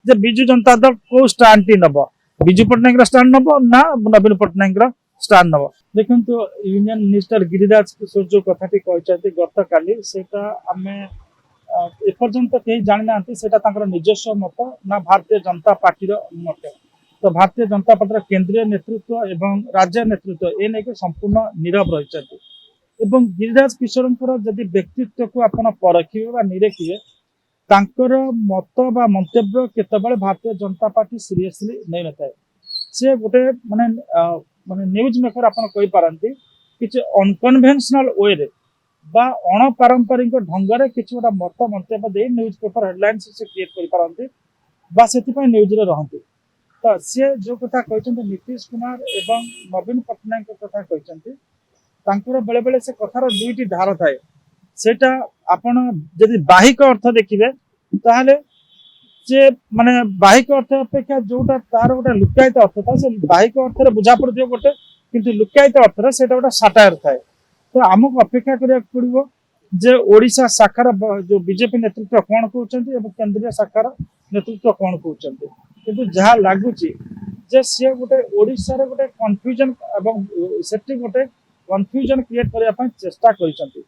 जे बिजु जनता दल को stand T नब Biju Patnaik stand नब ना नवीन पट्टनायक स्टैंड नब देखो यूनियन मिनिस्टर गिरिराज किशोर जो कथाटी कहते गत काली सेटा आमे एपर्यंत कहीं जानी ना निजस्व मत ना भारतीय जनता पार्टी मत तो भारतीय जनता पार्टी केंद्रीय नेतृत्व एवं राज्य नेतृत्व ए नहीं संपूर्ण नीरव रही एवं गिरिराज किशोर जदि व्यक्तित्व को आपड़ परखिए निरेखिए तांकर मत बा मंतव्य केतबेले भारतीय जनता पार्टी सीरियसली नहीं नए सी गोटे माने माने न्यूज मेकर आप पारती किसी अनकनभेन्शनल वे रे बा अणपारंपरिक ढंग से किसी गोटा मत मंतव्य दे न्यूज पेपर हेडलाइन से क्रिएट कर पारती बा से न्यूज रे रहती तो सी जो कथा कहते नीतीश कुमार एवं नवीन पट्टनायक कथा कहते बेले बेले से कथार दुईटी धार थाए सेटा आपण जदि बाहिक अर्थ देखिए ताहले जे माने बाहिक अर्थ अपेक्षा जोटा तार गोटे लुकायित अर्थ था से बाहिक अर्थ रे बुझा पड़थियो गोटे किंतु लुकायित अर्थ रे सेटा गोटे साटायर थाए तो आमको अपेक्षा करिया पड़िबो जे ओडिशा शाखार जो बीजेपी नेतृत्व कोन कहउचंती एवं केंद्रीय शाखार नेतृत्व कोन कहउचंती किंतु जहा लागुची जे से गोटे ओडिशा रे गोटे कंफ्यूजन एवं सेठी गोटे कंफ्यूजन क्रिएट करया पय चेष्टा करिसंती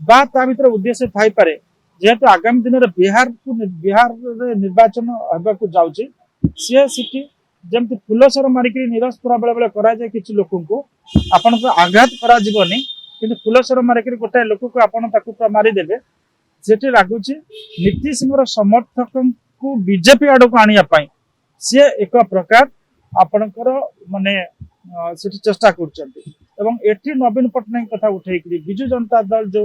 बा ता भीतर उद्देश्य थाई पारे जेहेतु आगामी दिन में बिहार निर्वाचन होगा जाऊँगी सी सीटी जमी फुलसर मारिक निरस्तर बेले बेले कराए किसी लोक को आपण को आघात करानी कि फुलसर मारिक गोटाए लोक को आप मारिदेवे से लगुच नीतीश समर्थक को बीजेपी आड़ को आने सी एक प्रकार आपणकर माने चेष्टा कर नवीन पट्टनायक कथा उठे विजु जनता दल जो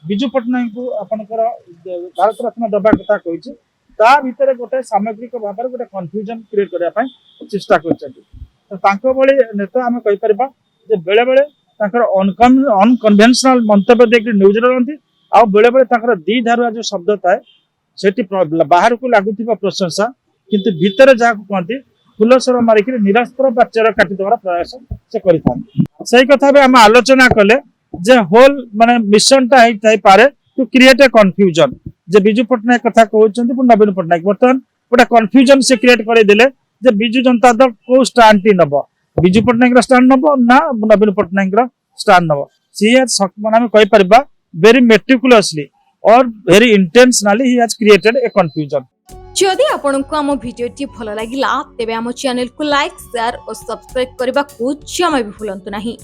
विजु पट्टनायक को आपणकर भारत रत्न दबा कथा कही भितर गोटे सामग्रिक भाव में गोटे कन्फ्यूजन क्रिएट करने चेष्टा कर नेता आम कहीपर बेले बेले अनकनभेन्शनल मंतव्य देख न्यूज रहती आउ बेले बेले दी धारुआ जो शब्द थाए से बाहर को लगुवा प्रशंसा किंतु भितर जहाँ कहती फुलसर मारिक निरस्तर बा चेर काटिदेवार प्रयास से करी कथा भी आम आलोचना कले जे होल माने मिशन टा है पारे टू क्रिएट ए कन्फ्यूजन जे बिजु पट्टनायक कथा कहउचंती नवीन पट्टनायक बर्तमान गोटे कन्फ्यूजन से क्रिएट कर देले जे बिजु जनता दल को स्टैंड टी नब बिजु पट्टनायक स्टैंड नब ना नवीन पट्टनायक स्टैंड नब सी हैज माने कहि परबा वेरी मेटिकुलसली और very intentionally he has created a confusion. जदि आपंक आम भिडी भल लगा तेब आम चैनल को लाइक शेयर और सब्सक्राइब करने को जमा भी भूलु नहीं।